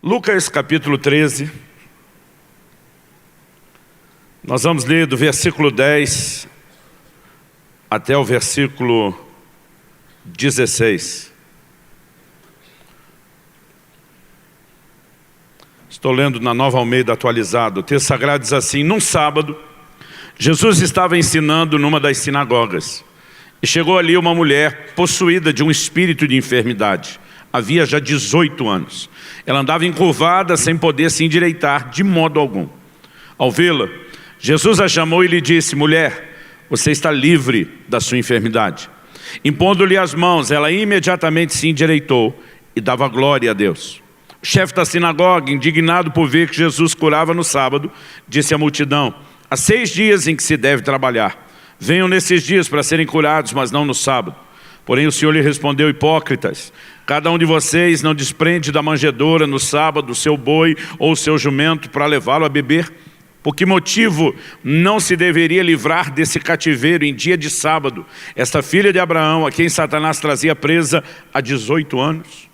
Lucas capítulo 13, nós vamos ler do versículo 10 até o versículo 16. Estou lendo na Nova Almeida atualizado. O texto sagrado diz assim: num sábado, Jesus estava ensinando numa das sinagogas. E chegou ali uma mulher possuída de um espírito de enfermidade. Havia já 18 anos. Ela andava encurvada sem poder se endireitar de modo algum. Ao vê-la, Jesus a chamou e lhe disse: mulher, você está livre da sua enfermidade. Impondo-lhe as mãos, ela imediatamente se endireitou e dava glória a Deus. O chefe da sinagoga, indignado por ver que Jesus curava no sábado, disse à multidão: há 6 dias em que se deve trabalhar. Venham nesses dias para serem curados, mas não no sábado. Porém o Senhor lhe respondeu: hipócritas, cada um de vocês não desprende da manjedoura no sábado o seu boi ou o seu jumento para levá-lo a beber? Por que motivo não se deveria livrar desse cativeiro em dia de sábado esta filha de Abraão, a quem Satanás trazia presa há 18 anos?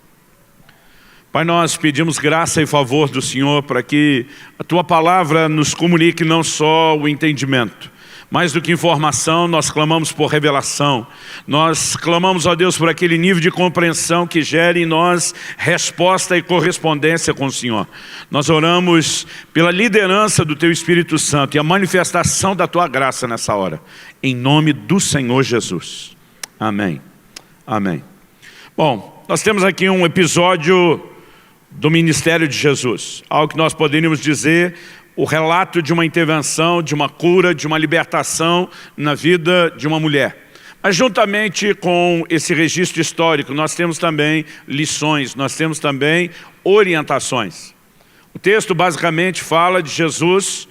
Pai, nós pedimos graça e favor do Senhor para que a Tua palavra nos comunique não só o entendimento. Mais do que informação, nós clamamos por revelação. Nós clamamos a Deus por aquele nível de compreensão que gere em nós resposta e correspondência com o Senhor. Nós oramos pela liderança do Teu Espírito Santo e a manifestação da Tua graça nessa hora. Em nome do Senhor Jesus. Amém. Amém. Bom, nós temos aqui um episódio do ministério de Jesus. Algo que nós poderíamos dizer o relato de uma intervenção, de uma cura, de uma libertação na vida de uma mulher. Mas juntamente com esse registro histórico, nós temos também lições, nós temos também orientações. O texto basicamente fala de Jesus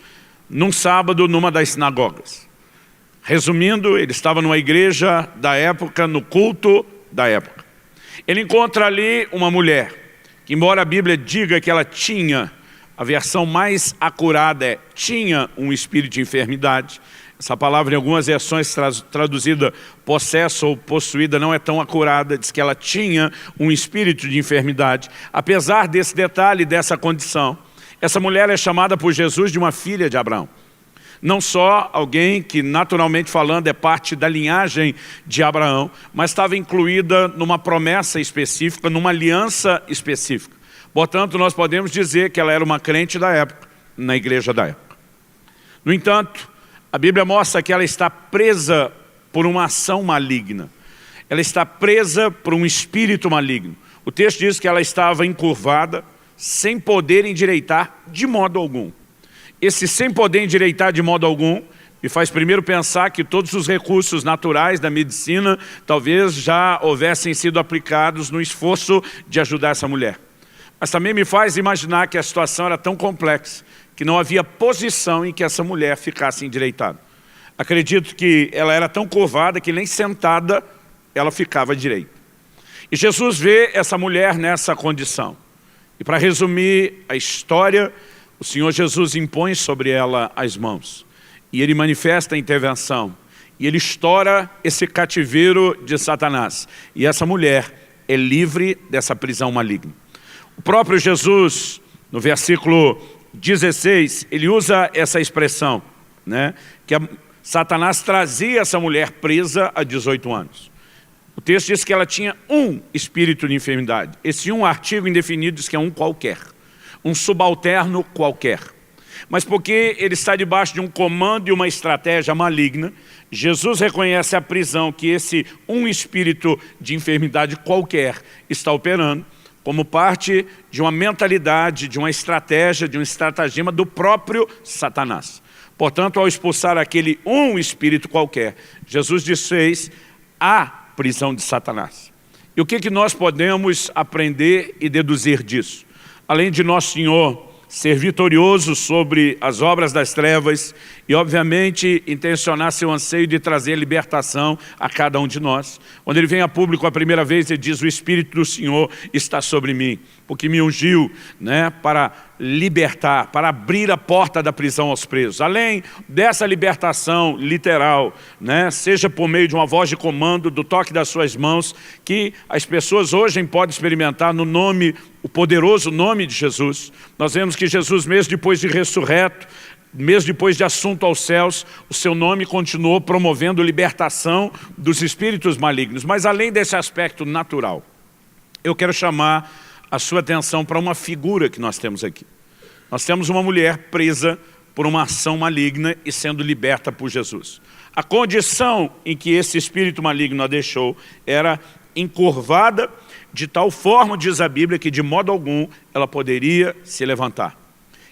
num sábado numa das sinagogas. Resumindo, ele estava numa igreja da época, no culto da época. Ele encontra ali uma mulher, que embora a Bíblia diga que ela tinha, a versão mais acurada é tinha um espírito de enfermidade. Essa palavra em algumas versões traduzida possesso ou possuída não é tão acurada, diz que ela tinha um espírito de enfermidade. Apesar desse detalhe, dessa condição, essa mulher é chamada por Jesus de uma filha de Abraão. Não só alguém que naturalmente falando é parte da linhagem de Abraão, mas estava incluída numa promessa específica, numa aliança específica. Portanto, nós podemos dizer que ela era uma crente da época, na igreja da época. No entanto, a Bíblia mostra que ela está presa por uma ação maligna. Ela está presa por um espírito maligno. O texto diz que ela estava encurvada, sem poder endireitar de modo algum. Esse sem poder endireitar de modo algum me faz primeiro pensar que todos os recursos naturais da medicina talvez já houvessem sido aplicados no esforço de ajudar essa mulher. Mas também me faz imaginar que a situação era tão complexa que não havia posição em que essa mulher ficasse endireitada. Acredito que ela era tão curvada que nem sentada ela ficava direita. E Jesus vê essa mulher nessa condição. E para resumir a história, o Senhor Jesus impõe sobre ela as mãos. E Ele manifesta a intervenção. E Ele estoura esse cativeiro de Satanás. E essa mulher é livre dessa prisão maligna. O próprio Jesus, no versículo 16, ele usa essa expressão, né, que Satanás trazia essa mulher presa há 18 anos. O texto diz que ela tinha um espírito de enfermidade. Esse um artigo indefinido diz que é um qualquer, um subalterno qualquer. Mas porque ele está debaixo de um comando e uma estratégia maligna, Jesus reconhece a prisão que esse um espírito de enfermidade qualquer está operando, como parte de uma mentalidade, de uma estratégia, de um estratagema do próprio Satanás. Portanto, ao expulsar aquele um espírito qualquer, Jesus desfez a prisão de Satanás. E o que nós podemos aprender e deduzir disso? Além de nosso Senhor ser vitorioso sobre as obras das trevas e, obviamente, intencionar seu anseio de trazer libertação a cada um de nós. Quando ele vem a público a primeira vez, ele diz: o Espírito do Senhor está sobre mim, porque me ungiu, né, para libertar, para abrir a porta da prisão aos presos. Além dessa libertação literal, né, seja por meio de uma voz de comando, do toque das suas mãos, que as pessoas hoje podem experimentar no nome, o poderoso nome de Jesus. Nós vemos que Jesus, mesmo depois de ressurreto, mesmo depois de assunto aos céus, o seu nome continuou promovendo libertação dos espíritos malignos. Mas além desse aspecto natural, eu quero chamar a sua atenção para uma figura que nós temos aqui. Nós temos uma mulher presa por uma ação maligna e sendo liberta por Jesus. A condição em que esse espírito maligno a deixou era encurvada de tal forma, diz a Bíblia, que de modo algum ela poderia se levantar.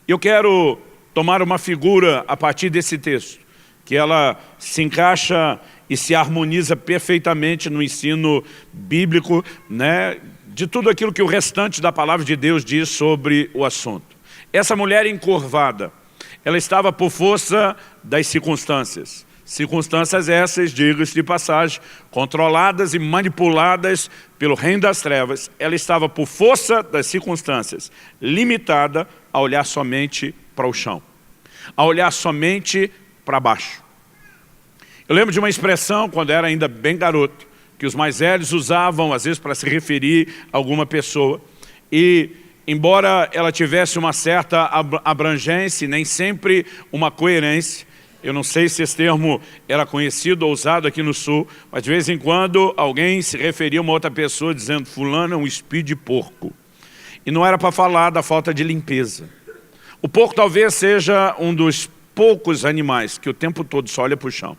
Eu quero tomar uma figura a partir desse texto, que ela se encaixa e se harmoniza perfeitamente no ensino bíblico, né, de tudo aquilo que o restante da palavra de Deus diz sobre o assunto. Essa mulher encurvada, ela estava por força das circunstâncias. Circunstâncias essas, diga-se de passagem, controladas e manipuladas pelo reino das trevas. Ela estava por força das circunstâncias, limitada a olhar somente para o chão, a olhar somente para baixo. Eu lembro de uma expressão, quando era ainda bem garoto, que os mais velhos usavam, às vezes, para se referir a alguma pessoa. E, embora ela tivesse uma certa abrangência, nem sempre uma coerência, eu não sei se esse termo era conhecido ou usado aqui no Sul, mas de vez em quando alguém se referia a uma outra pessoa dizendo: fulano é um espírito de porco. E não era para falar da falta de limpeza. O porco talvez seja um dos poucos animais que o tempo todo só olha para o chão.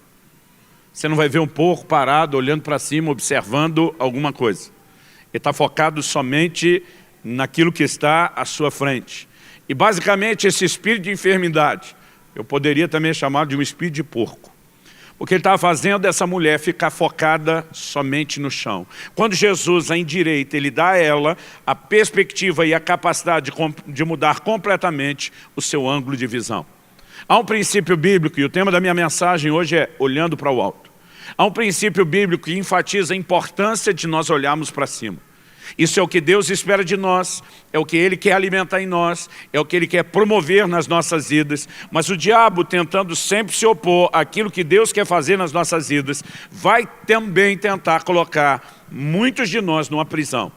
Você não vai ver um porco parado, olhando para cima, observando alguma coisa. Ele está focado somente naquilo que está à sua frente. E basicamente esse espírito de enfermidade, eu poderia também chamar de um espírito de porco. O que ele estava fazendo é essa mulher ficar focada somente no chão. Quando Jesus a endireita, ele dá a ela a perspectiva e a capacidade de mudar completamente o seu ângulo de visão. Há um princípio bíblico, e o tema da minha mensagem hoje é olhando para o alto. Há um princípio bíblico que enfatiza a importância de nós olharmos para cima. Isso é o que Deus espera de nós, é o que Ele quer alimentar em nós, é o que Ele quer promover nas nossas vidas. Mas o diabo, tentando sempre se opor àquilo que Deus quer fazer nas nossas vidas, vai também tentar colocar muitos de nós numa prisão.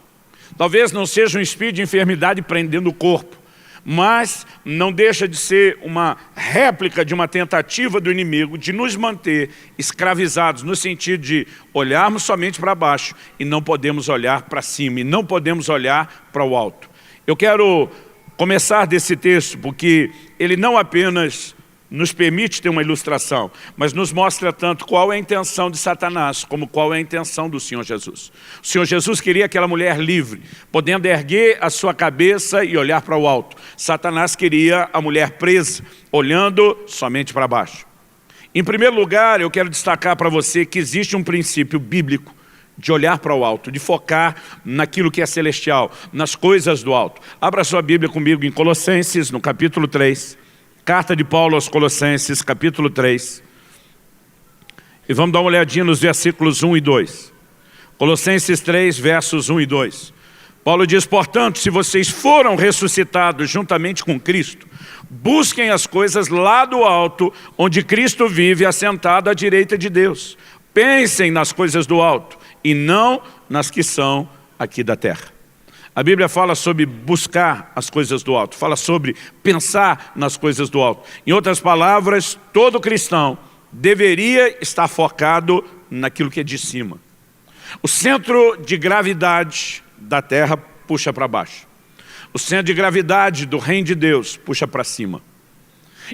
Talvez não seja um espírito de enfermidade prendendo o corpo, mas não deixa de ser uma réplica de uma tentativa do inimigo de nos manter escravizados, no sentido de olharmos somente para baixo e não podemos olhar para cima, e não podemos olhar para o alto. Eu quero começar desse texto porque ele não apenas nos permite ter uma ilustração, mas nos mostra tanto qual é a intenção de Satanás, como qual é a intenção do Senhor Jesus. O Senhor Jesus queria aquela mulher livre, podendo erguer a sua cabeça e olhar para o alto. Satanás queria a mulher presa, olhando somente para baixo. Em primeiro lugar, eu quero destacar para você que existe um princípio bíblico de olhar para o alto, de focar naquilo que é celestial, nas coisas do alto. Abra sua Bíblia comigo em Colossenses, no capítulo 3. Carta de Paulo aos Colossenses, capítulo 3. E vamos dar uma olhadinha nos versículos 1 e 2. Colossenses 3, versos 1 e 2. Paulo diz: portanto, se vocês foram ressuscitados juntamente com Cristo, busquem as coisas lá do alto, onde Cristo vive assentado à direita de Deus. Pensem nas coisas do alto e não nas que são aqui da terra. A Bíblia fala sobre buscar as coisas do alto, fala sobre pensar nas coisas do alto. Em outras palavras, todo cristão deveria estar focado naquilo que é de cima. O centro de gravidade da terra puxa para baixo. O centro de gravidade do reino de Deus puxa para cima.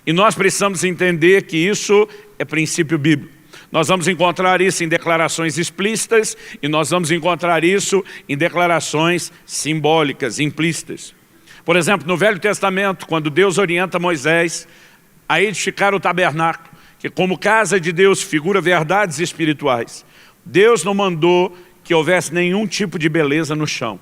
E nós precisamos entender que isso é princípio bíblico. Nós vamos encontrar isso em declarações explícitas e nós vamos encontrar isso em declarações simbólicas, implícitas. Por exemplo, no Velho Testamento, quando Deus orienta Moisés a edificar o tabernáculo, que como casa de Deus figura verdades espirituais, Deus não mandou que houvesse nenhum tipo de beleza no chão.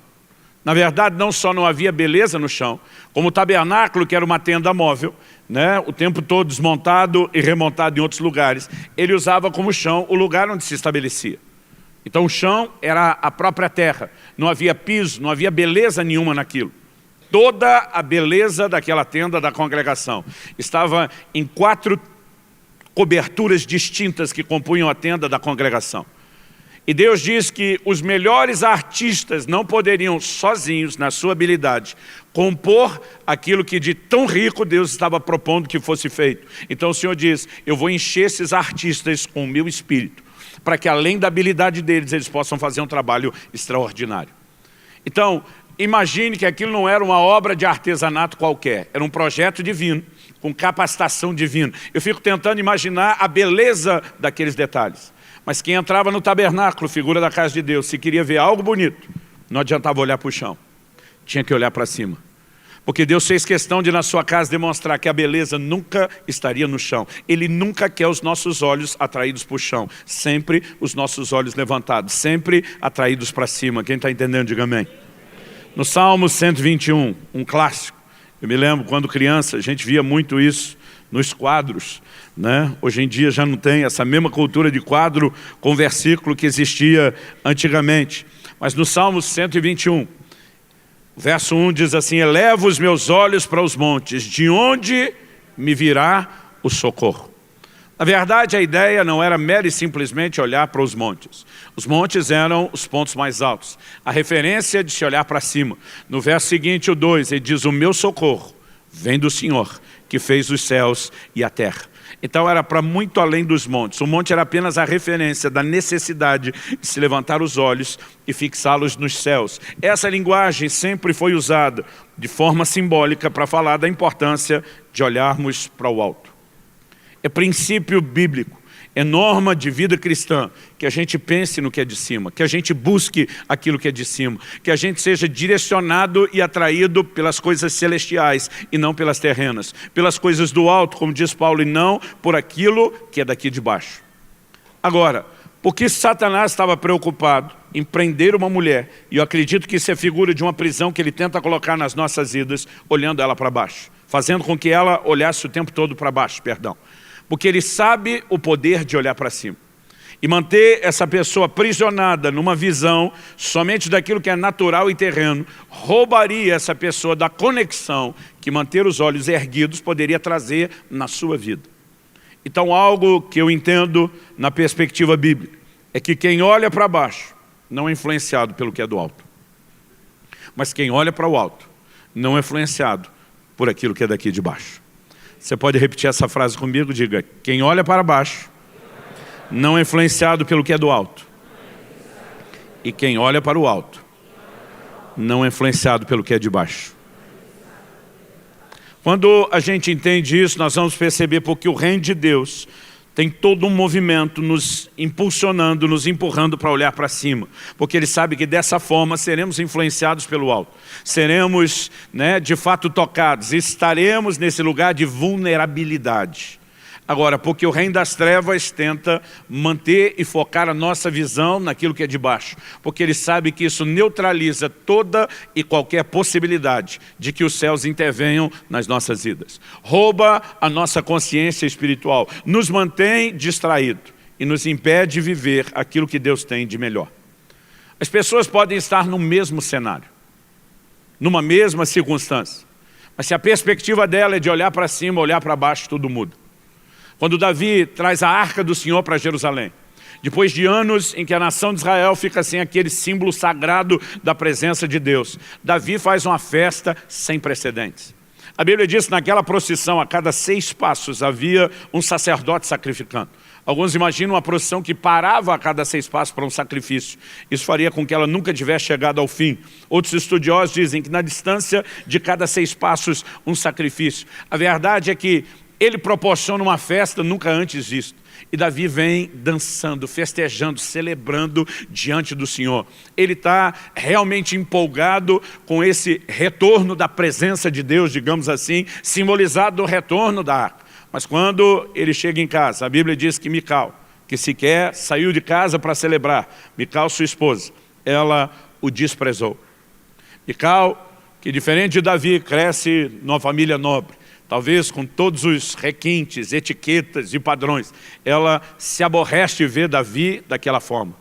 Na verdade, não só não havia beleza no chão, como o tabernáculo, que era uma tenda móvel, né, o tempo todo desmontado e remontado em outros lugares, ele usava como chão o lugar onde se estabelecia. Então o chão era a própria terra, não havia piso, não havia beleza nenhuma naquilo. toda a beleza daquela tenda da congregação. Estava em 4 coberturas distintas que compunham a tenda da congregação. E Deus diz que os melhores artistas não poderiam sozinhos, na sua habilidade, compor aquilo que de tão rico Deus estava propondo que fosse feito. Então o Senhor diz, eu vou encher esses artistas com o meu espírito, para que além da habilidade deles, eles possam fazer um trabalho extraordinário. Então, imagine que aquilo não era uma obra de artesanato qualquer, era um projeto divino, com capacitação divina. Eu fico tentando imaginar a beleza daqueles detalhes. Mas quem entrava no tabernáculo, figura da casa de Deus, se queria ver algo bonito, não adiantava olhar para o chão, tinha que olhar para cima. Porque Deus fez questão de na sua casa demonstrar que a beleza nunca estaria no chão. Ele nunca quer os nossos olhos atraídos para o chão, sempre os nossos olhos levantados, sempre atraídos para cima. Quem está entendendo, diga amém. No Salmo 121, um clássico, eu me lembro quando criança, a gente via muito isso nos quadros, né? Hoje em dia já não tem essa mesma cultura de quadro com versículo que existia antigamente. Mas no Salmo 121, verso 1 diz assim, eleva os meus olhos para os montes, de onde me virá o socorro? Na verdade, a ideia não era mera e simplesmente olhar para os montes. Os montes eram os pontos mais altos. A referência de se olhar para cima. No verso seguinte, o 2, ele diz, o meu socorro vem do Senhor, que fez os céus e a terra. Então era para muito além dos montes. O monte era apenas a referência da necessidade de se levantar os olhos e fixá-los nos céus. Essa linguagem sempre foi usada de forma simbólica para falar da importância de olharmos para o alto. É princípio bíblico, é norma de vida cristã, que a gente pense no que é de cima, que a gente busque aquilo que é de cima, que a gente seja direcionado e atraído pelas coisas celestiais e não pelas terrenas, pelas coisas do alto, como diz Paulo, e não por aquilo que é daqui de baixo. Agora, por que Satanás estava preocupado em prender uma mulher, e eu acredito que isso é figura de uma prisão que ele tenta colocar nas nossas vidas, olhando ela para baixo, fazendo com que ela olhasse o tempo todo para baixo, perdão. Porque ele sabe o poder de olhar para cima. E manter essa pessoa aprisionada numa visão somente daquilo que é natural e terreno, roubaria essa pessoa da conexão que manter os olhos erguidos poderia trazer na sua vida. Então algo que eu entendo na perspectiva bíblica é que quem olha para baixo não é influenciado pelo que é do alto. Mas quem olha para o alto não é influenciado por aquilo que é daqui de baixo. Você pode repetir essa frase comigo? Diga, quem olha para baixo não é influenciado pelo que é do alto. E quem olha para o alto não é influenciado pelo que é de baixo. Quando a gente entende isso, nós vamos perceber porque o reino de Deus tem todo um movimento nos impulsionando, nos empurrando para olhar para cima. Porque ele sabe que dessa forma seremos influenciados pelo alto. Seremos, de fato tocados. Estaremos nesse lugar de vulnerabilidade. Agora, porque o reino das trevas tenta manter e focar a nossa visão naquilo que é de baixo. Porque ele sabe que isso neutraliza toda e qualquer possibilidade de que os céus intervenham nas nossas vidas. Rouba a nossa consciência espiritual, nos mantém distraídos e nos impede de viver aquilo que Deus tem de melhor. As pessoas podem estar no mesmo cenário, numa mesma circunstância. Mas se a perspectiva dela é de olhar para cima, olhar para baixo, tudo muda. Quando Davi traz a arca do Senhor para Jerusalém, depois de anos em que a nação de Israel fica sem aquele símbolo sagrado da presença de Deus, Davi faz uma festa sem precedentes. A Bíblia diz que naquela procissão, a cada 6 passos, havia um sacerdote sacrificando. Alguns imaginam uma procissão que parava a cada 6 passos para um sacrifício. Isso faria com que ela nunca tivesse chegado ao fim. Outros estudiosos dizem que na distância de cada 6 passos, um sacrifício. A verdade é que ele proporciona uma festa nunca antes vista. E Davi vem dançando, festejando, celebrando diante do Senhor. Ele está realmente empolgado com esse retorno da presença de Deus, digamos assim, simbolizado no retorno da arca. Mas quando ele chega em casa, a Bíblia diz que Mical, que sequer saiu de casa para celebrar, Mical, sua esposa, ela o desprezou. Mical, que diferente de Davi, cresce numa família nobre, talvez com todos os requintes, etiquetas e padrões, ela se aborrece de ver Davi daquela forma.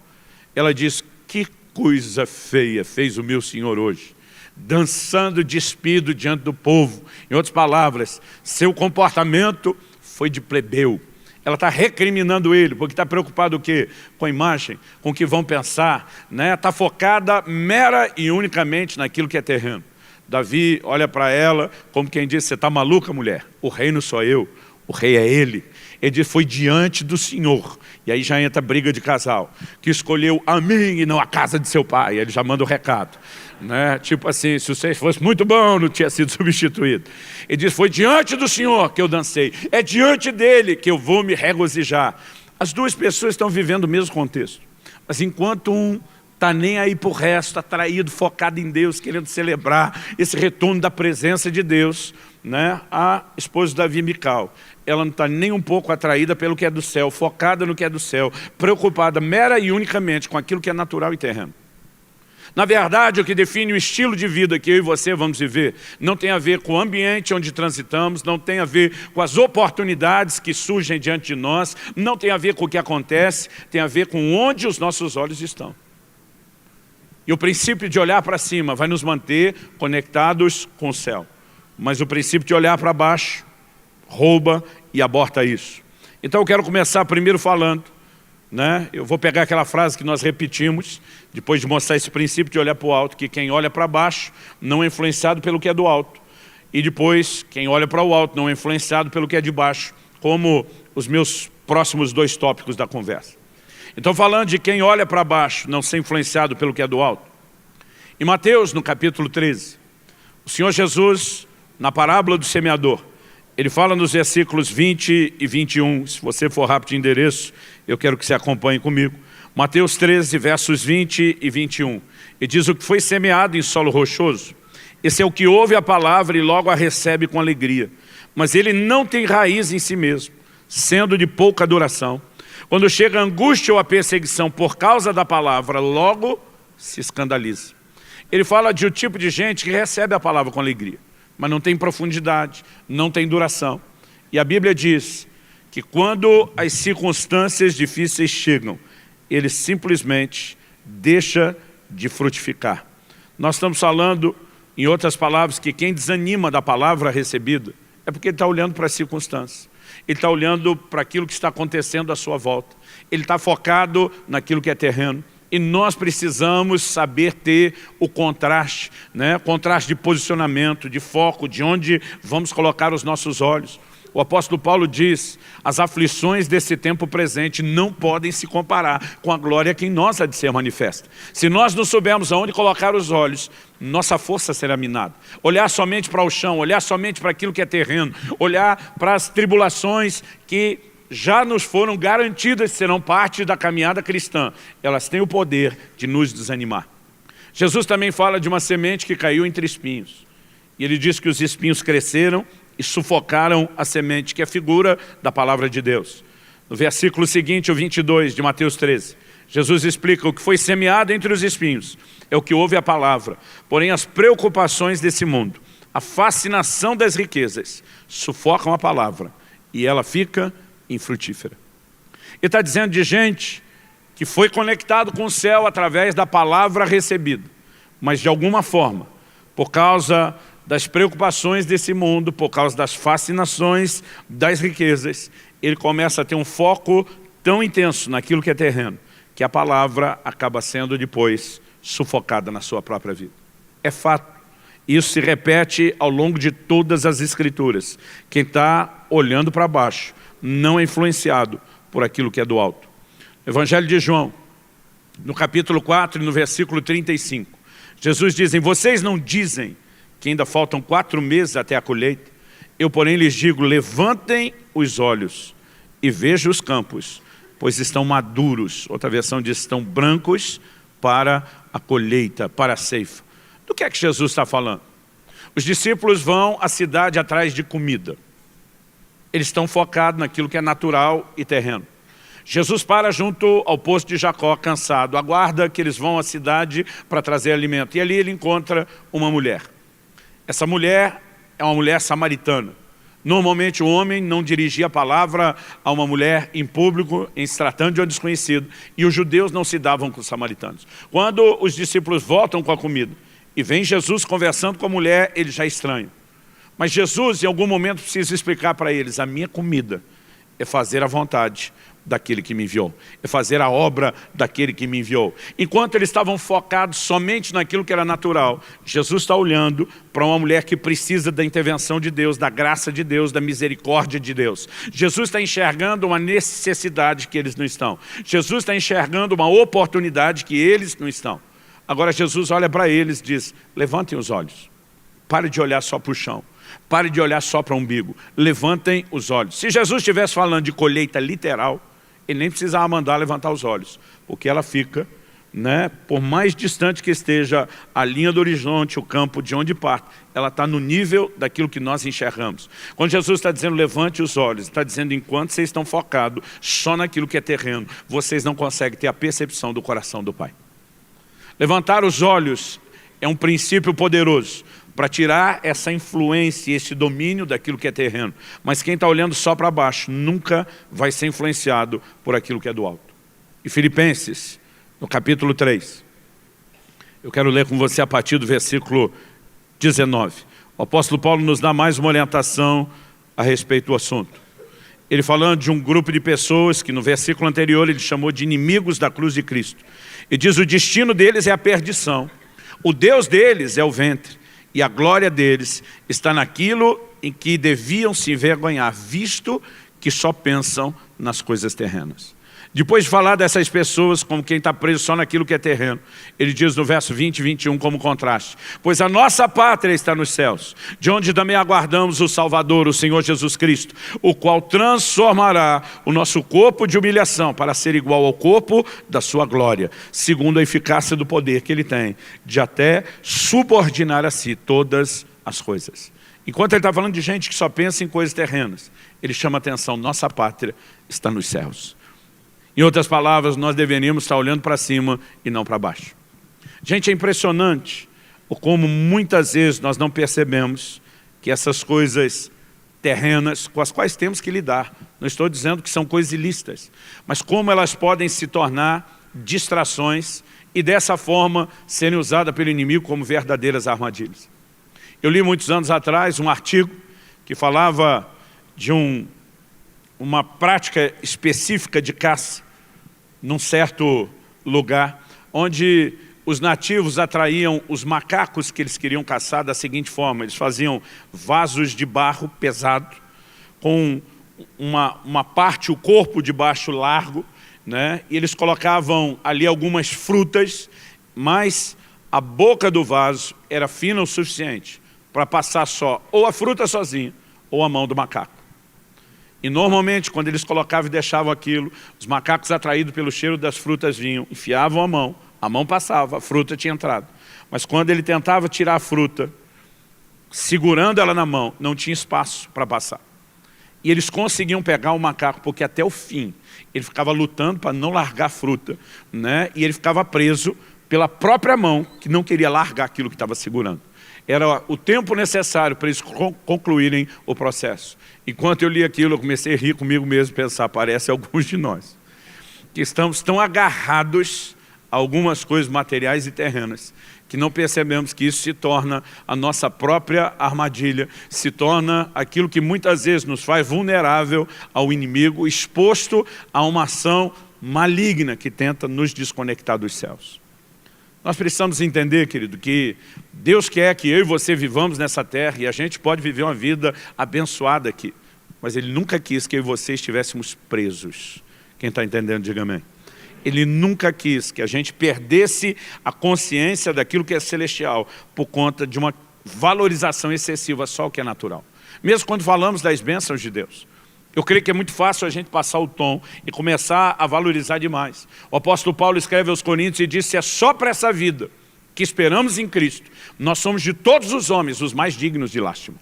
Ela diz, que coisa feia fez o meu Senhor hoje. dançando despido diante do povo. Em outras palavras, seu comportamento foi de plebeu. Ela está recriminando ele, porque está preocupado o quê? Com a imagem, com o que vão pensar, né? Está focada mera e unicamente naquilo que é terreno. Davi olha para ela como quem diz, você está maluca, mulher? O rei não sou eu, o rei é ele. Ele diz, foi diante do Senhor. E aí já entra a briga de casal, que escolheu a mim e não a casa de seu pai. Ele já manda o recado, né? Tipo assim, se você fosse muito bom, não tinha sido substituído. Ele diz, foi diante do Senhor que eu dancei. É diante dele que eu vou me regozijar. As duas pessoas estão vivendo o mesmo contexto. Mas enquanto um está nem aí para o resto, atraído, focado em Deus, querendo celebrar esse retorno da presença de Deus, né? A esposa de Davi, Mical, ela não está nem um pouco atraída pelo que é do céu, focada no que é do céu, preocupada mera e unicamente com aquilo que é natural e terreno. Na verdade, o que define o estilo de vida que eu e você vamos viver não tem a ver com o ambiente onde transitamos, não tem a ver com as oportunidades que surgem diante de nós, não tem a ver com o que acontece, tem a ver com onde os nossos olhos estão. E o princípio de olhar para cima vai nos manter conectados com o céu. Mas o princípio de olhar para baixo rouba e aborta isso. Então eu quero começar primeiro falando, né? Eu vou pegar aquela frase que nós repetimos, depois de mostrar esse princípio de olhar para o alto, que quem olha para baixo não é influenciado pelo que é do alto. E depois, quem olha para o alto não é influenciado pelo que é de baixo, como os meus próximos dois tópicos da conversa. Então, falando de quem olha para baixo, não ser influenciado pelo que é do alto. Em Mateus, no capítulo 13, o Senhor Jesus, na parábola do semeador, ele fala nos versículos 20 e 21, se você for rápido de endereço, eu quero que você acompanhe comigo. Mateus 13, versos 20 e 21. Ele diz, o que foi semeado em solo rochoso, esse é o que ouve a palavra e logo a recebe com alegria. Mas ele não tem raiz em si mesmo, sendo de pouca duração. Quando chega a angústia ou a perseguição por causa da palavra, logo se escandaliza. Ele fala de um tipo de gente que recebe a palavra com alegria, mas não tem profundidade, não tem duração. E a Bíblia diz que quando as circunstâncias difíceis chegam, ele simplesmente deixa de frutificar. Nós estamos falando, em outras palavras, que quem desanima da palavra recebida é porque ele está olhando para as circunstâncias. Ele está olhando para aquilo que está acontecendo à sua volta. Ele está focado naquilo que é terreno. E nós precisamos saber ter o contraste, né? Contraste de posicionamento, de foco, de onde vamos colocar os nossos olhos. O apóstolo Paulo diz, as aflições desse tempo presente não podem se comparar com a glória que em nós há de ser manifesta. Se nós não soubermos aonde colocar os olhos, nossa força será minada. Olhar somente para o chão, olhar somente para aquilo que é terreno, olhar para as tribulações que já nos foram garantidas, serão parte da caminhada cristã. Elas têm o poder de nos desanimar. Jesus também fala de uma semente que caiu entre espinhos. E ele diz que os espinhos cresceram e sufocaram a semente, que é a figura da palavra de Deus. No versículo seguinte, o 22 de Mateus 13, Jesus explica o que foi semeado entre os espinhos, é o que ouve a palavra, porém as preocupações desse mundo, a fascinação das riquezas, sufocam a palavra e ela fica infrutífera. Ele está dizendo de gente que foi conectado com o céu através da palavra recebida, mas de alguma forma, por causa das preocupações desse mundo, por causa das fascinações das riquezas, ele começa a ter um foco tão intenso naquilo que é terreno, que a palavra acaba sendo depois sufocada na sua própria vida. É fato. Isso se repete ao longo de todas as escrituras. Quem está olhando para baixo não é influenciado por aquilo que é do alto. Evangelho de João, no capítulo 4 e no versículo 35, Jesus diz, vocês não dizem que ainda faltam 4 meses até a colheita? Eu, porém, lhes digo, levantem os olhos e vejam os campos, pois estão maduros. Outra versão diz, estão brancos para a colheita, para a ceifa. Do que é que Jesus está falando? Os discípulos vão à cidade atrás de comida. Eles estão focados naquilo que é natural e terreno. Jesus para junto ao poço de Jacó, cansado, aguarda que eles vão à cidade para trazer alimento. E ali ele encontra uma mulher. Essa mulher é uma mulher samaritana. Normalmente o homem não dirigia a palavra a uma mulher em público, em se tratando de um desconhecido. E os judeus não se davam com os samaritanos. Quando os discípulos voltam com a comida, e vem Jesus conversando com a mulher, eles já estranham. Mas Jesus, em algum momento, precisa explicar para eles, a minha comida é fazer a vontade daquele que me enviou, é fazer a obra daquele que me enviou. Enquanto eles estavam focados somente naquilo que era natural, Jesus está olhando para uma mulher que precisa da intervenção de Deus, da graça de Deus, da misericórdia de Deus. Jesus está enxergando uma necessidade que eles não estão. Jesus está enxergando uma oportunidade que eles não estão. Agora Jesus olha para eles e diz, levantem os olhos, pare de olhar só para o chão. Pare de olhar só para o umbigo. Levantem os olhos. Se Jesus estivesse falando de colheita literal, ele nem precisava mandar levantar os olhos. Porque ela fica, por mais distante que esteja a linha do horizonte, o campo de onde parte, ela está no nível daquilo que nós enxergamos. Quando Jesus está dizendo levante os olhos, está dizendo enquanto vocês estão focados só naquilo que é terreno, vocês não conseguem ter a percepção do coração do Pai. Levantar os olhos é um princípio poderoso para tirar essa influência e esse domínio daquilo que é terreno. Mas quem está olhando só para baixo nunca vai ser influenciado por aquilo que é do alto. E Filipenses, no capítulo 3, eu quero ler com você a partir do versículo 19. O apóstolo Paulo nos dá mais uma orientação a respeito do assunto. Ele falando de um grupo de pessoas que no versículo anterior ele chamou de inimigos da cruz de Cristo. E diz o destino deles é a perdição. O Deus deles é o ventre. E a glória deles está naquilo em que deviam se envergonhar, visto que só pensam nas coisas terrenas. Depois de falar dessas pessoas como quem está preso só naquilo que é terreno, ele diz no verso 20 e 21 como contraste, pois a nossa pátria está nos céus, de onde também aguardamos o Salvador, o Senhor Jesus Cristo, o qual transformará o nosso corpo de humilhação para ser igual ao corpo da sua glória, segundo a eficácia do poder que ele tem, de até subordinar a si todas as coisas. Enquanto ele está falando de gente que só pensa em coisas terrenas, ele chama a atenção, nossa pátria está nos céus. Em outras palavras, nós deveríamos estar olhando para cima e não para baixo. Gente, é impressionante o como muitas vezes nós não percebemos que essas coisas terrenas com as quais temos que lidar, não estou dizendo que são coisas ilícitas, mas como elas podem se tornar distrações e dessa forma serem usadas pelo inimigo como verdadeiras armadilhas. Eu li muitos anos atrás um artigo que falava de uma prática específica de caça num certo lugar, onde os nativos atraíam os macacos que eles queriam caçar da seguinte forma, eles faziam vasos de barro pesado, com uma parte, o corpo de baixo largo, e eles colocavam ali algumas frutas, mas a boca do vaso era fina o suficiente para passar só ou a fruta sozinha ou a mão do macaco. E normalmente, quando eles colocavam e deixavam aquilo, os macacos atraídos pelo cheiro das frutas vinham, enfiavam a mão passava, a fruta tinha entrado. Mas quando ele tentava tirar a fruta, segurando ela na mão, não tinha espaço para passar. E eles conseguiam pegar o macaco, porque até o fim, ele ficava lutando para não largar a fruta, e ele ficava preso pela própria mão, que não queria largar aquilo que estava segurando. Era o tempo necessário para eles concluírem o processo. Enquanto eu li aquilo, eu comecei a rir comigo mesmo, pensar, parece alguns de nós, que estamos tão agarrados a algumas coisas materiais e terrenas, que não percebemos que isso se torna a nossa própria armadilha, se torna aquilo que muitas vezes nos faz vulnerável ao inimigo, exposto a uma ação maligna que tenta nos desconectar dos céus. Nós precisamos entender, querido, que Deus quer que eu e você vivamos nessa terra e a gente pode viver uma vida abençoada aqui. Mas Ele nunca quis que eu e você estivéssemos presos. Quem está entendendo, diga amém. Ele nunca quis que a gente perdesse a consciência daquilo que é celestial por conta de uma valorização excessiva só o que é natural. Mesmo quando falamos das bênçãos de Deus. Eu creio que é muito fácil a gente passar o tom e começar a valorizar demais. O apóstolo Paulo escreve aos Coríntios e diz, se é só para essa vida que esperamos em Cristo, nós somos de todos os homens os mais dignos de lástima.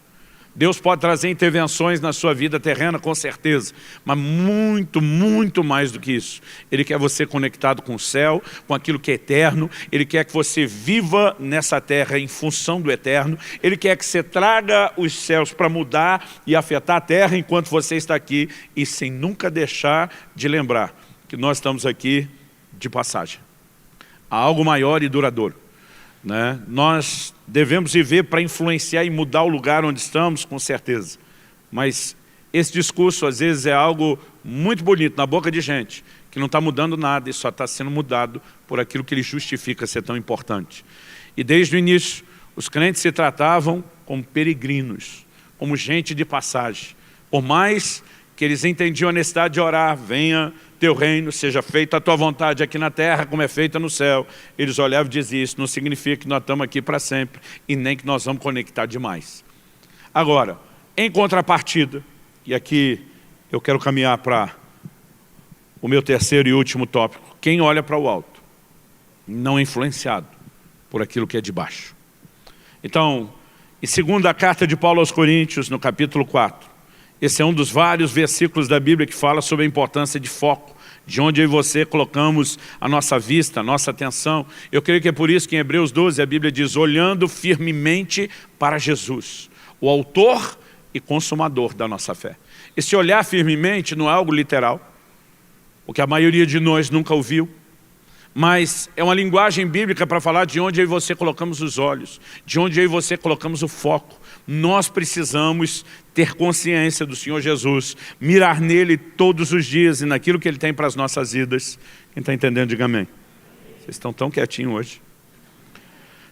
Deus pode trazer intervenções na sua vida terrena, com certeza, mas muito, muito mais do que isso. Ele quer você conectado com o céu, com aquilo que é eterno. Ele quer que você viva nessa terra em função do eterno. Ele quer que você traga os céus para mudar e afetar a terra enquanto você está aqui e sem nunca deixar de lembrar que nós estamos aqui de passagem. Há algo maior e duradouro. né? Nós devemos viver para influenciar e mudar o lugar onde estamos, com certeza. Mas esse discurso, às vezes, é algo muito bonito na boca de gente que não está mudando nada e só está sendo mudado por aquilo que ele justifica ser tão importante. E desde o início, os crentes se tratavam como peregrinos, como gente de passagem. Por mais que eles entendiam a necessidade de orar, venha teu reino, seja feita a tua vontade aqui na terra como é feita no céu. Eles olhavam e diziam, isso não significa que nós estamos aqui para sempre e nem que nós vamos conectar demais. Agora, em contrapartida, e aqui eu quero caminhar para o meu terceiro e último tópico, quem olha para o alto, não é influenciado por aquilo que é de baixo. Então, em segunda carta de Paulo aos Coríntios, no capítulo 4, esse é um dos vários versículos da Bíblia que fala sobre a importância de foco, de onde eu e você colocamos a nossa vista, a nossa atenção. Eu creio que é por isso que em Hebreus 12 a Bíblia diz, olhando firmemente para Jesus, o autor e consumador da nossa fé. Esse olhar firmemente não é algo literal, porque a maioria de nós nunca ouviu, mas é uma linguagem bíblica para falar de onde eu e você colocamos os olhos, de onde eu e você colocamos o foco. Nós precisamos ter consciência do Senhor Jesus, mirar nele todos os dias e naquilo que ele tem para as nossas vidas. Quem está entendendo, diga amém. Vocês estão tão quietinhos hoje.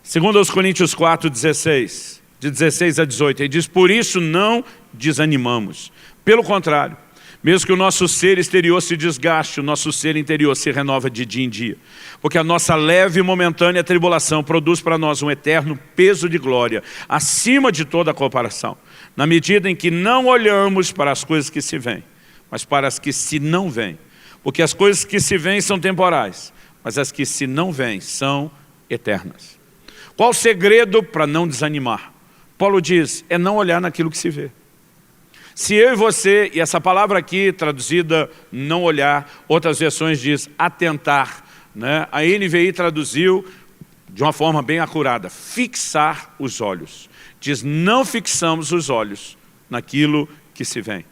Segundo aos Coríntios 4, 16, de 16 a 18, ele diz, por isso não desanimamos. Pelo contrário, mesmo que o nosso ser exterior se desgaste, o nosso ser interior se renova de dia em dia. Porque a nossa leve e momentânea tribulação produz para nós um eterno peso de glória, acima de toda a comparação. Na medida em que não olhamos para as coisas que se veem, mas para as que se não veem. Porque as coisas que se veem são temporais, mas as que se não veem são eternas. Qual o segredo para não desanimar? Paulo diz, é não olhar naquilo que se vê. Se eu e você, e essa palavra aqui traduzida não olhar, outras versões diz atentar, né? A NVI traduziu de uma forma bem acurada, fixar os olhos. Diz, não fixamos os olhos naquilo que se vê.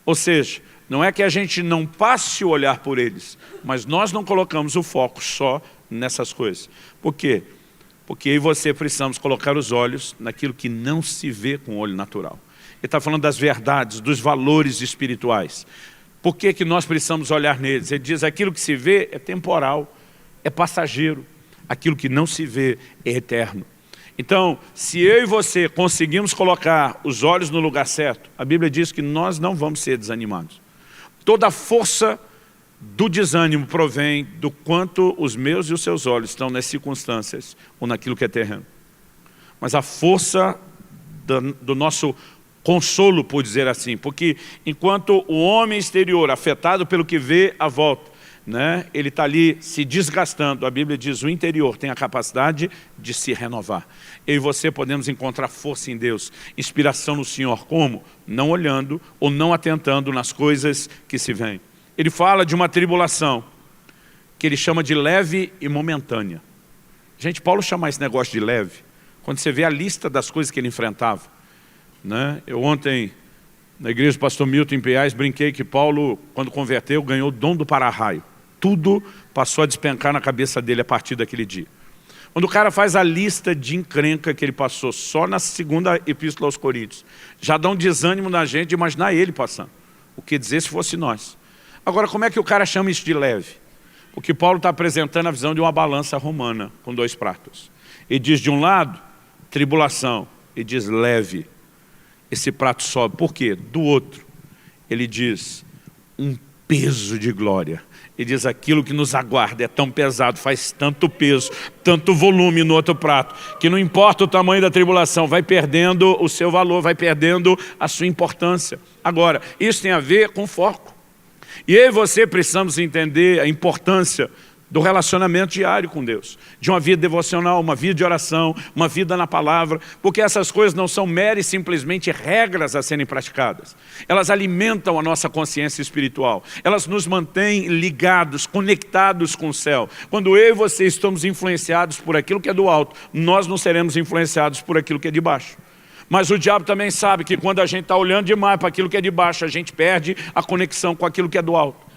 Ou seja, não é que a gente não passe o olhar por eles, mas nós não colocamos o foco só nessas coisas. Por quê? Porque eu e você precisamos colocar os olhos naquilo que não se vê com o olho natural. Ele está falando das verdades, dos valores espirituais. Por que que nós precisamos olhar neles? Ele diz, aquilo que se vê é temporal, é passageiro. Aquilo que não se vê é eterno. Então, se eu e você conseguimos colocar os olhos no lugar certo, a Bíblia diz que nós não vamos ser desanimados. Toda a força do desânimo provém do quanto os meus e os seus olhos estão nas circunstâncias ou naquilo que é terreno. Mas a força do nosso consolo, por dizer assim, porque enquanto o homem exterior, afetado pelo que vê à volta, né, ele está ali se desgastando, a Bíblia diz, o interior tem a capacidade de se renovar. Eu e você podemos encontrar força em Deus, inspiração no Senhor, como? Não olhando ou não atentando nas coisas que se veem. Ele fala de uma tribulação, que ele chama de leve e momentânea. Gente, Paulo chama esse negócio de leve, quando você vê a lista das coisas que ele enfrentava. Né? Eu ontem, na igreja do pastor Milton em Piais, brinquei que Paulo, quando converteu, ganhou o dom do para-raio. Tudo passou a despencar na cabeça dele a partir daquele dia. Quando o cara faz a lista de encrenca que ele passou só na segunda epístola aos Coríntios, já dá um desânimo na gente de imaginar ele passando. O que dizer se fosse nós? Agora, como é que o cara chama isso de leve? Porque Paulo está apresentando a visão de uma balança romana com dois pratos. Ele diz de um lado, tribulação, ele diz leve. Esse prato sobe. Por quê? Do outro, ele diz um peso de glória. Ele diz aquilo que nos aguarda é tão pesado, faz tanto peso, tanto volume no outro prato, que não importa o tamanho da tribulação, vai perdendo o seu valor, vai perdendo a sua importância. Agora, isso tem a ver com foco. E eu e você precisamos entender a importância do relacionamento diário com Deus, de uma vida devocional, uma vida de oração, uma vida na palavra, porque essas coisas não são meras e simplesmente regras a serem praticadas. Elas alimentam a nossa consciência espiritual, elas nos mantêm ligados, conectados com o céu. Quando eu e você estamos influenciados por aquilo que é do alto, nós não seremos influenciados por aquilo que é de baixo. Mas o diabo também sabe que quando a gente está olhando demais para aquilo que é de baixo, a gente perde a conexão com aquilo que é do alto.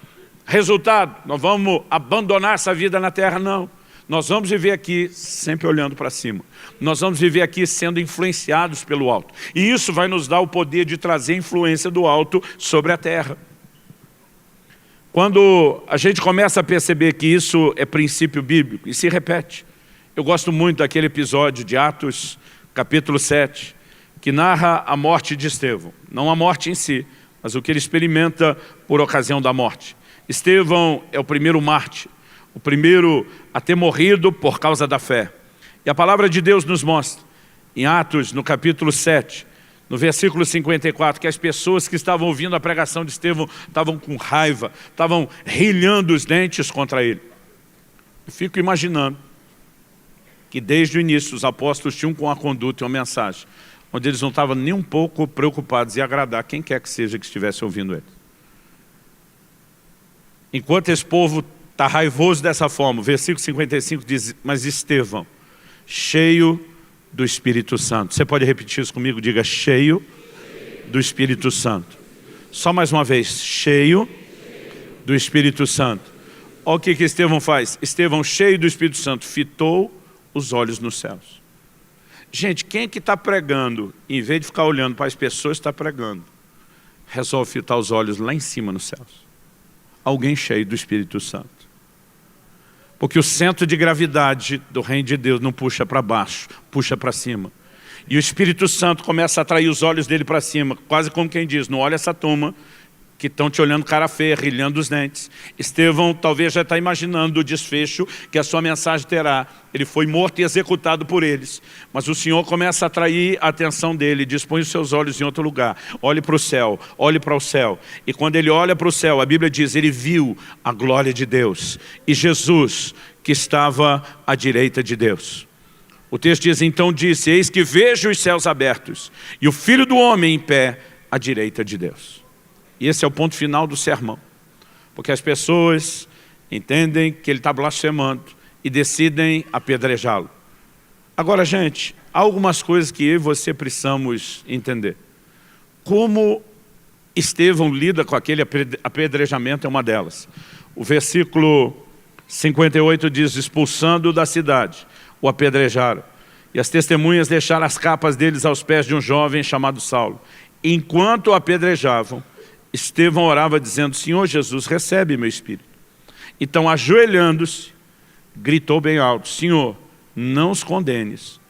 Resultado, nós vamos abandonar essa vida na terra? Não. Nós vamos viver aqui sempre olhando para cima. Nós vamos viver aqui sendo influenciados pelo alto. E isso vai nos dar o poder de trazer influência do alto sobre a terra. Quando a gente começa a perceber que isso é princípio bíblico, e se repete. Eu gosto muito daquele episódio de Atos, capítulo 7, que narra a morte de Estevão. Não a morte em si, mas o que ele experimenta por ocasião da morte. Estevão é o primeiro mártir, o primeiro a ter morrido por causa da fé. E a palavra de Deus nos mostra, em Atos, no capítulo 7, no versículo 54, que as pessoas que estavam ouvindo a pregação de Estevão estavam com raiva, estavam rilhando os dentes contra ele. Eu fico imaginando que desde o início os apóstolos tinham com a conduta e uma mensagem, onde eles não estavam nem um pouco preocupados em agradar quem quer que seja que estivesse ouvindo eles. Enquanto esse povo está raivoso dessa forma, o versículo 55 diz, mas Estevão, cheio do Espírito Santo. Você pode repetir isso comigo? Diga, cheio do Espírito Santo. Só mais uma vez, cheio do Espírito Santo. Olha o que Estevão faz. Estevão, cheio do Espírito Santo, fitou os olhos nos céus. Gente, quem que está pregando, em vez de ficar olhando para as pessoas que está pregando, resolve fitar os olhos lá em cima nos céus? Alguém cheio do Espírito Santo. Porque o centro de gravidade do reino de Deus não puxa para baixo, puxa para cima. E o Espírito Santo começa a atrair os olhos dele para cima, quase como quem diz, não olha essa turma que estão te olhando cara feia, rilhando os dentes. Estevão talvez já está imaginando o desfecho que a sua mensagem terá. Ele foi morto e executado por eles. Mas o Senhor começa a atrair a atenção dele, diz, põe os seus olhos em outro lugar. Olhe para o céu, olhe para o céu. E quando ele olha para o céu, a Bíblia diz, ele viu a glória de Deus. E Jesus, que estava à direita de Deus. O texto diz, então disse, eis que vejo os céus abertos, e o Filho do Homem em pé à direita de Deus. E esse é o ponto final do sermão. Porque as pessoas entendem que ele está blasfemando e decidem apedrejá-lo. Agora, gente, há algumas coisas que eu e você precisamos entender. Como Estevão lida com aquele apedrejamento é uma delas. O versículo 58 diz, expulsando da cidade, o apedrejaram. E as testemunhas deixaram as capas deles aos pés de um jovem chamado Saulo. Enquanto o apedrejavam, Estevão orava dizendo, Senhor Jesus, recebe meu espírito. Então, ajoelhando-se, gritou bem alto, Senhor, não os condenes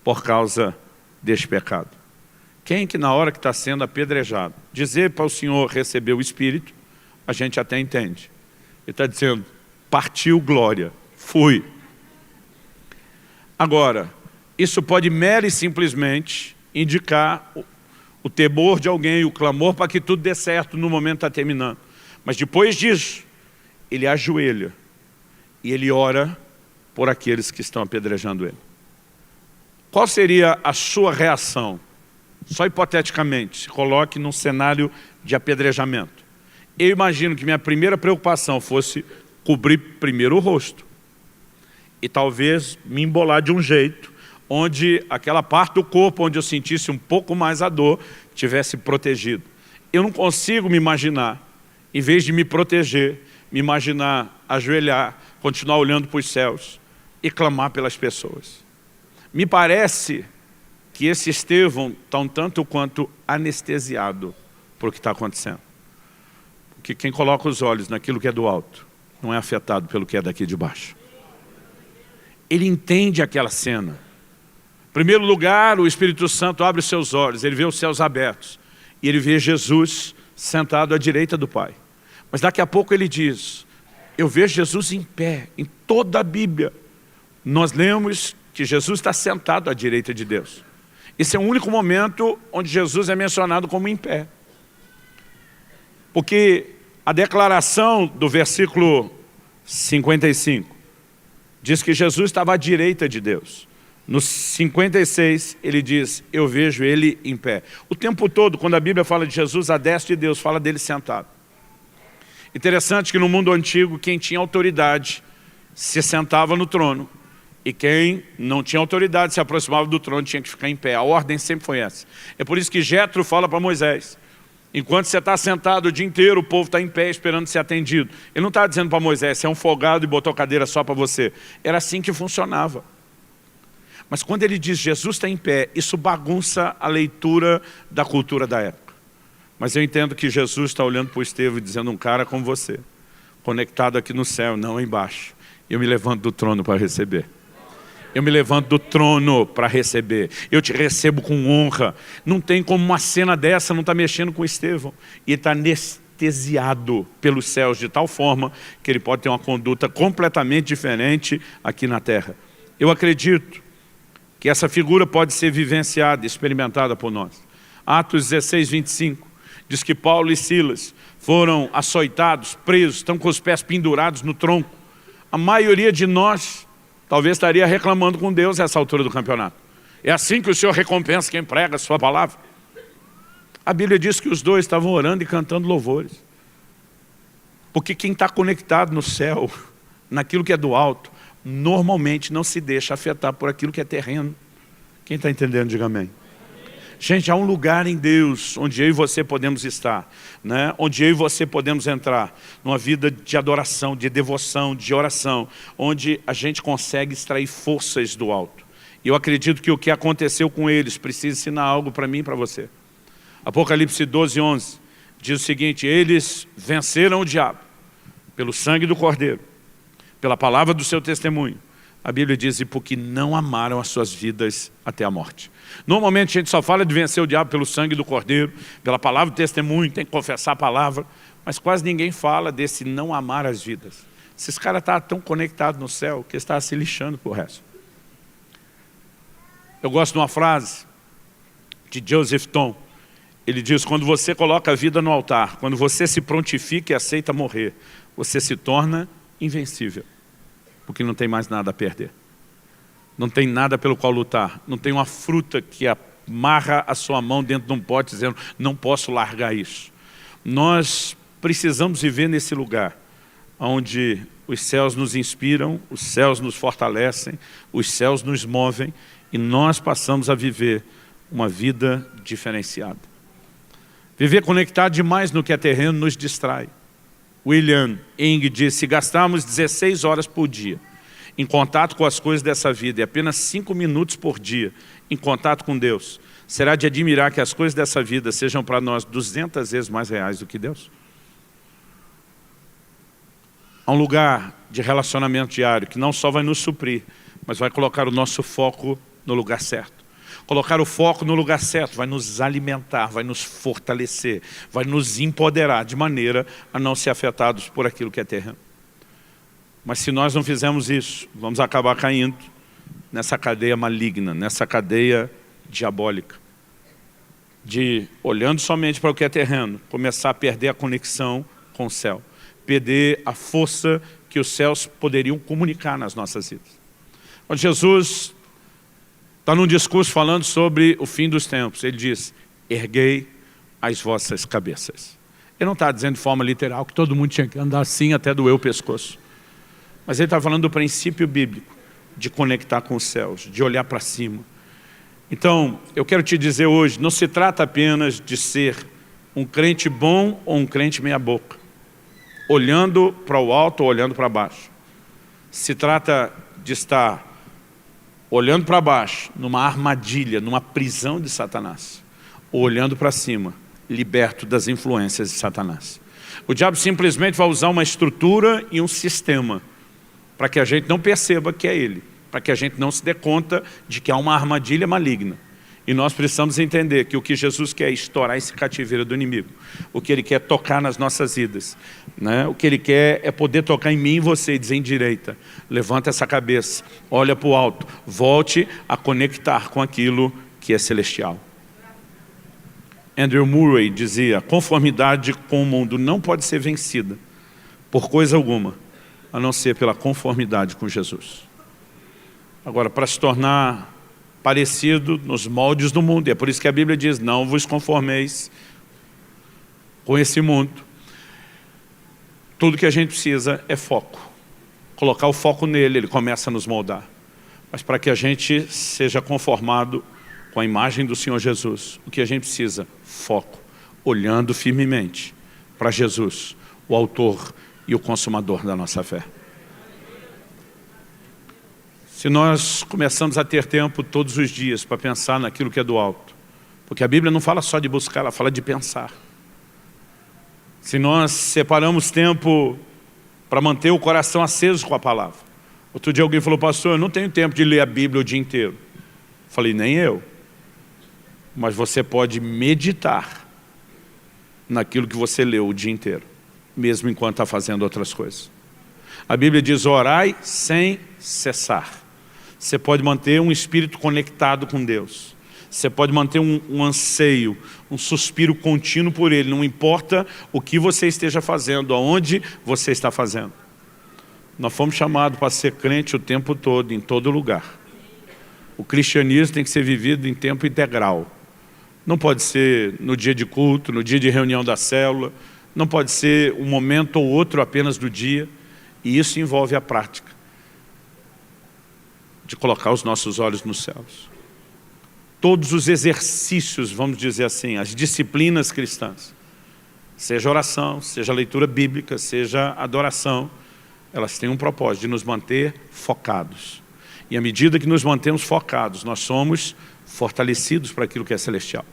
por causa deste pecado. Quem que na hora que está sendo apedrejado, dizer para o Senhor receber o espírito, a gente até entende. Ele está dizendo, partiu glória, fui. Agora, isso pode mera e simplesmente indicar o temor de alguém, o clamor para que tudo dê certo no momento que está terminando. Mas depois disso, ele ajoelha e ele ora por aqueles que estão apedrejando ele. Qual seria a sua reação? Só hipoteticamente, se coloque num cenário de apedrejamento. Eu imagino que minha primeira preocupação fosse cobrir primeiro o rosto. E talvez me embolar de um jeito onde aquela parte do corpo onde eu sentisse um pouco mais a dor, tivesse protegido. Eu não consigo me imaginar, em vez de me proteger, me imaginar ajoelhar, continuar olhando para os céus e clamar pelas pessoas. Me parece que esse Estevão está um tanto quanto anestesiado por o que está acontecendo. Porque quem coloca os olhos naquilo que é do alto, não é afetado pelo que é daqui de baixo. Ele entende aquela cena. Em primeiro lugar, o Espírito Santo abre os seus olhos, ele vê os céus abertos. E ele vê Jesus sentado à direita do Pai. Mas daqui a pouco ele diz, eu vejo Jesus em pé, em toda a Bíblia. Nós lemos que Jesus está sentado à direita de Deus. Esse é o único momento onde Jesus é mencionado como em pé. Porque a declaração do versículo 55 diz que Jesus estava à direita de Deus. No 56, ele diz, eu vejo ele em pé. O tempo todo, quando a Bíblia fala de Jesus, à destra de Deus, fala dele sentado. Interessante que no mundo antigo, quem tinha autoridade se sentava no trono. E quem não tinha autoridade se aproximava do trono, tinha que ficar em pé. A ordem sempre foi essa. É por isso que Jetro fala para Moisés, Enquanto você está sentado o dia inteiro, o povo está em pé esperando ser atendido. Ele não está dizendo para Moisés, você é um folgado e botou cadeira só para você. Era assim que funcionava. Mas quando ele diz Jesus está em pé, isso bagunça a leitura da cultura da época. Mas eu entendo que Jesus está olhando para o Estevão e dizendo, um cara como você, conectado aqui no céu, não embaixo. Eu me levanto do trono para receber. Eu me levanto do trono para receber. Eu te recebo com honra. Não tem como uma cena dessa não estar mexendo com Estevão. E ele está anestesiado pelos céus de tal forma que ele pode ter uma conduta completamente diferente aqui na terra. Eu acredito que essa figura pode ser vivenciada, experimentada por nós. Atos 16, 25, diz que Paulo e Silas foram açoitados, presos, estão com os pés pendurados no tronco. A maioria de nós talvez estaria reclamando com Deus nessa altura do campeonato. É assim que o Senhor recompensa quem prega a sua palavra? A Bíblia diz que os dois estavam orando e cantando louvores. Porque quem está conectado no céu, naquilo que é do alto, normalmente não se deixa afetar por aquilo que é terreno. Quem está entendendo, diga amém. Gente, há um lugar em Deus onde eu e você podemos estar, né? Onde eu e você podemos entrar numa vida de adoração, de devoção, de oração, onde a gente consegue extrair forças do alto. E eu acredito que o que aconteceu com eles precisa ensinar algo para mim e para você. Apocalipse 12, 11 diz o seguinte, eles venceram o diabo pelo sangue do Cordeiro, pela palavra do seu testemunho. A Bíblia diz, e porque não amaram as suas vidas até a morte. Normalmente a gente só fala de vencer o diabo pelo sangue do Cordeiro, pela palavra do testemunho, tem que confessar a palavra, mas quase ninguém fala desse não amar as vidas. Esses caras estão tão conectados no céu que estavam se lixando por resto. Eu gosto de uma frase de Joseph Tom. Ele diz, quando você coloca a vida no altar, quando você se prontifica e aceita morrer, você se torna invencível. Porque não tem mais nada a perder. Não tem nada pelo qual lutar. Não tem uma fruta que amarra a sua mão dentro de um pote dizendo, não posso largar isso. Nós precisamos viver nesse lugar, onde os céus nos inspiram, os céus nos fortalecem, os céus nos movem e nós passamos a viver uma vida diferenciada. Viver conectado demais no que é terreno nos distrai. William Eng disse, se gastarmos 16 horas por dia em contato com as coisas dessa vida e apenas 5 minutos por dia em contato com Deus, será de admirar que as coisas dessa vida sejam para nós 200 vezes mais reais do que Deus? Há um lugar de relacionamento diário que não só vai nos suprir, mas vai colocar o nosso foco no lugar certo. Colocar o foco no lugar certo vai nos alimentar, vai nos fortalecer, vai nos empoderar de maneira a não ser afetados por aquilo que é terreno. Mas se nós não fizermos isso, vamos acabar caindo nessa cadeia maligna, nessa cadeia diabólica. De, olhando somente para o que é terreno, começar a perder a conexão com o céu. Perder a força que os céus poderiam comunicar nas nossas vidas. Quando Jesus está num discurso falando sobre o fim dos tempos, ele diz, erguei as vossas cabeças. Ele não está dizendo de forma literal que todo mundo tinha que andar assim até doer o pescoço. Mas ele está falando do princípio bíblico de conectar com os céus, de olhar para cima. Então, eu quero te dizer hoje, não se trata apenas de ser um crente bom ou um crente meia boca, olhando para o alto ou olhando para baixo. Se trata de estar olhando para baixo, numa armadilha, numa prisão de Satanás, ou olhando para cima, liberto das influências de Satanás. O diabo simplesmente vai usar uma estrutura e um sistema para que a gente não perceba que é ele, para que a gente não se dê conta de que há uma armadilha maligna. E nós precisamos entender que o que Jesus quer é estourar esse cativeiro do inimigo. O que Ele quer é tocar nas nossas vidas, né? O que Ele quer é poder tocar em mim e você e dizer em direita, levanta essa cabeça, olha para o alto, volte a conectar com aquilo que é celestial. Andrew Murray dizia, a conformidade com o mundo não pode ser vencida por coisa alguma, a não ser pela conformidade com Jesus. Agora, para se tornar parecido nos moldes do mundo, e é por isso que a Bíblia diz, não vos conformeis com esse mundo. Tudo que a gente precisa é foco. Colocar o foco nele, ele começa a nos moldar. Mas para que a gente seja conformado com a imagem do Senhor Jesus, o que a gente precisa? Foco. olhando firmemente para Jesus, o autor e o consumador da nossa fé. Se nós começamos a ter tempo todos os dias para pensar naquilo que é do alto, porque a Bíblia não fala só de buscar, ela fala de pensar. Se nós separamos tempo para manter o coração aceso com a palavra. Outro dia alguém falou, pastor, eu não tenho tempo de ler a Bíblia o dia inteiro. Falei, nem eu. Mas você pode meditar naquilo que você leu o dia inteiro, mesmo enquanto está fazendo outras coisas. A Bíblia diz, orai sem cessar. Você pode manter um espírito conectado com Deus. Você pode manter um anseio, um suspiro contínuo por Ele. Não importa o que você esteja fazendo, aonde você está fazendo. Nós fomos chamados para ser crente o tempo todo, em todo lugar. O cristianismo tem que ser vivido em tempo integral. Não pode ser no dia de culto, no dia de reunião da célula. Não pode ser um momento ou outro apenas do dia. E isso envolve a prática de colocar os nossos olhos nos céus. Todos os exercícios, vamos dizer assim, as disciplinas cristãs, seja oração, seja leitura bíblica, seja adoração, elas têm um propósito de nos manter focados. E à medida que nos mantemos focados, nós somos fortalecidos para aquilo que é celestial.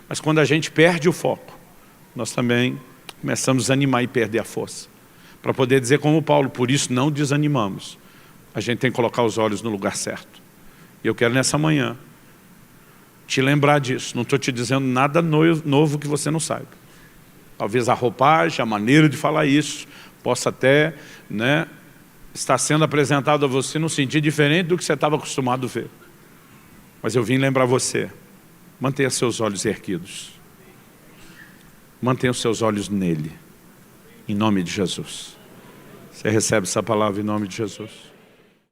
Mas quando a gente perde o foco, nós também começamos a desanimar e perder a força. Para poder dizer como Paulo, por isso não desanimamos. A gente tem que colocar os olhos no lugar certo. E eu quero nessa manhã te lembrar disso. Não estou te dizendo nada novo que você não saiba. Talvez a roupagem, a maneira de falar isso, possa até estar sendo apresentado a você num sentido diferente do que você estava acostumado a ver. Mas eu vim lembrar você, mantenha seus olhos erguidos. Mantenha os seus olhos nele, em nome de Jesus. Você recebe essa palavra em nome de Jesus?